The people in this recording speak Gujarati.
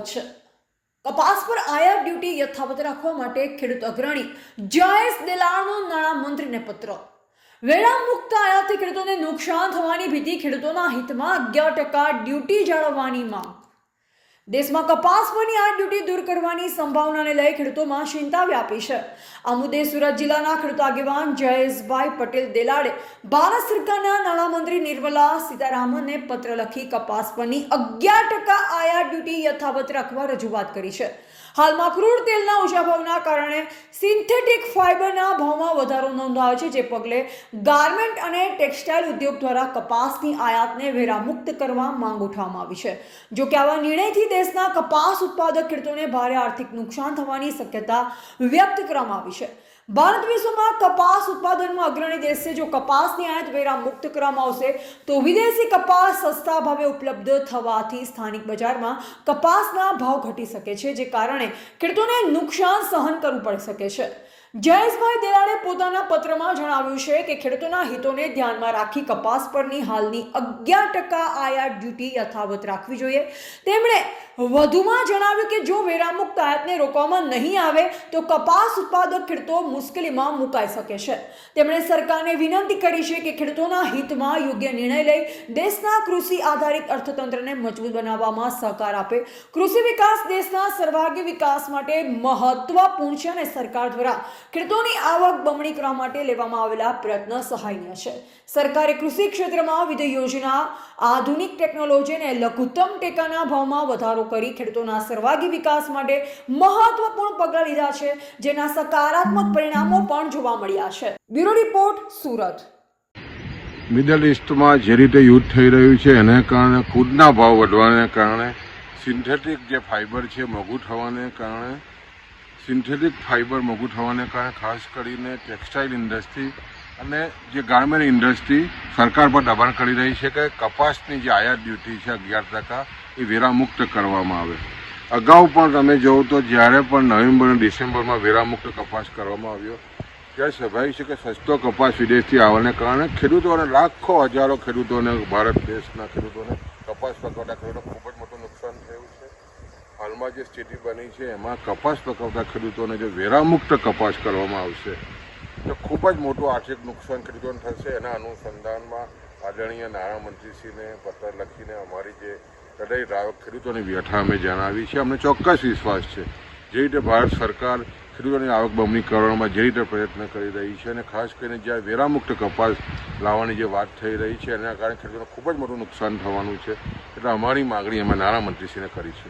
કચ્છ કપાસ પર આયાત ડ્યુટી યથાવત રાખવા માટે ખેડૂત અગ્રણી જયેશ દેલાણનો નાણામંત્રીને પત્ર। વેરા મુક્ત આયાતથી ખેડૂતોને નુકસાન થવાની ભીતિ, ખેડૂતોના હિતમાં 11% ડ્યુટી જાળવવાની માંગ। દેશમાં કપાસ પરની આ ડ્યુટી દૂર કરવાની સંભાવનાને લઈ ખેડૂતોમાં ચિંતા વ્યાપી છે। આ મુદ્દે સુરત જિલ્લાના ખેડૂત આગેવાન જયેશભાઈ પટેલ દેલાડે ભારત સરકારના નાણામંત્રી નિર્મલા સીતારામનને પત્ર લખી કપાસ પરની 11% આયાત ડ્યુટી યથાવત રાખવા રજૂઆત કરી છે। હાલમાં ક્રૂડ તેલના ઊંચા ભાવના કારણે સિન્થેટિક ફાઇબરના ભાવમાં વધારો નોંધાયો છે, જે પગલે ગાર્મેન્ટ અને ટેક્સટાઇલ ઉદ્યોગ દ્વારા કપાસની આયાતને વેરામુક્ત કરવા માંગ ઉઠાવવામાં આવી છે। જો કે આવા નિર્ણયથી દેશના કપાસ ઉત્પાદક ખેડૂતોને ભારે આર્થિક નુકસાન થવાની શક્યતા વ્યક્ત કરવામાં આવી છે। ભારત વિશ્વમાં કપાસ ઉત્પાદનમાં અગ્રણી દેશ છે। જો કપાસની આયાત વેરા મુક્ત કરવામાં આવશે તો વિદેશી કપાસ સસ્તા ભાવે ઉપલબ્ધ થવાથી સ્થાનિક બજારમાં કપાસના ભાવ ઘટી શકે છે, જે કારણે ખેડૂતોને નુકસાન સહન કરવું પડી શકે છે। જયેશભાઈ દેલાડે પોતાના પત્રમાં જણાવ્યું છે કે ખેડૂતોના હિતોને ધ્યાનમાં રાખી કપાસ પરની હાલની 11% આયાત ડ્યુટી યથાવત રાખવી જોઈએ। તેમણે વધુમાં જણાવ્યું કે જો વેરામુક્ત આયાતને રોકવામાં નહીં આવે તો કપાસ ઉત્પાદક ખેડૂતો મુશ્કેલીમાં મુકાઈ શકે છે। તેમણે સરકારને વિનંતી કરી છે કે ખેડૂતોના હિતમાં યોગ્ય નિર્ણય લઈ દેશના કૃષિ આધારિત અર્થતંત્રને મજબૂત બનાવવામાં સહકાર આપે। કૃષિ વિકાસ દેશના સર્વાંગી વિકાસ માટે મહત્વપૂર્ણ છે અને સરકાર દ્વારા ખેડૂતોની આવક બમણી કરવા માટે લેવામાં આવેલા પ્રયત્ન સહાયનીય છે। સરકારે કૃષિ ક્ષેત્રમાં વિવિધ યોજના, આધુનિક ટેકનોલોજી અને લઘુત્તમ ટેકાના ભાવમાં વધારો કરી ખેડૂતોના સર્વાંગી વિકાસ માટે મહત્વપૂર્ણ પગલાં લીધા છે, જેના સકારાત્મક પરિણામો પણ જોવા મળ્યા છે। Bureau report, Surat. મિડલ ઇસ્ટમાં જે રીતે યુદ્ધ થઈ રહ્યું છે એને કારણે ક્રૂડના ભાવ વધવાને કારણે સિન્થેટિક જે ફાઇબર છે મોંઘું થવાને કારણે ખાસ કરીને ટેક્સટાઇલ ઇન્ડસ્ટ્રી અને જે ગાર્મેન્ટ ઇન્ડસ્ટ્રી સરકાર પર દબાણ કરી રહી છે કે કપાસની જે આયાત ડ્યુટી છે 11% એ વેરામુક્ત કરવામાં આવે। અગાઉ પણ તમે જોવો તો જ્યારે પણ નવેમ્બર અને ડિસેમ્બરમાં વેરામુક્ત કપાસ કરવામાં આવ્યો ત્યારે સ્વાભાવિક છે કે સસ્તો કપાસ વિદેશથી આવવાને કારણે ખેડૂતોને લાખો હજારો ખેડૂતોને, ભારત દેશના ખેડૂતોને, કપાસ પકવતા ખેડૂતોને ખૂબ જ મોટું નુકસાન થયું છે। હાલમાં જે સ્થિતિ બની છે એમાં કપાસ પકવતા ખેડૂતોને જો વેરામુક્ત કપાસ કરવામાં આવશે તો ખૂબ જ મોટું આર્થિક નુકસાન ખેડૂતોને થશે। એના અનુસંધાનમાં આદરણીય નાણામંત્રીશ્રીને પત્ર લખીને અમારી જે હૃદય ખેડૂતોની વ્યથા અમે જણાવી છે। અમને ચોક્કસ વિશ્વાસ છે જે રીતે ભારત સરકાર ખેડૂતોની આવક બમણી કરવામાં જે રીતે પ્રયત્ન કરી રહી છે અને ખાસ કરીને જ્યાં વેરામુક્ત કપાસ લાવવાની જે વાત થઈ રહી છે એના કારણે ખેડૂતોને ખૂબ જ મોટું નુકસાન થવાનું છે, એટલે અમારી માગણી અમે નાણામંત્રીશ્રીને કરી છે।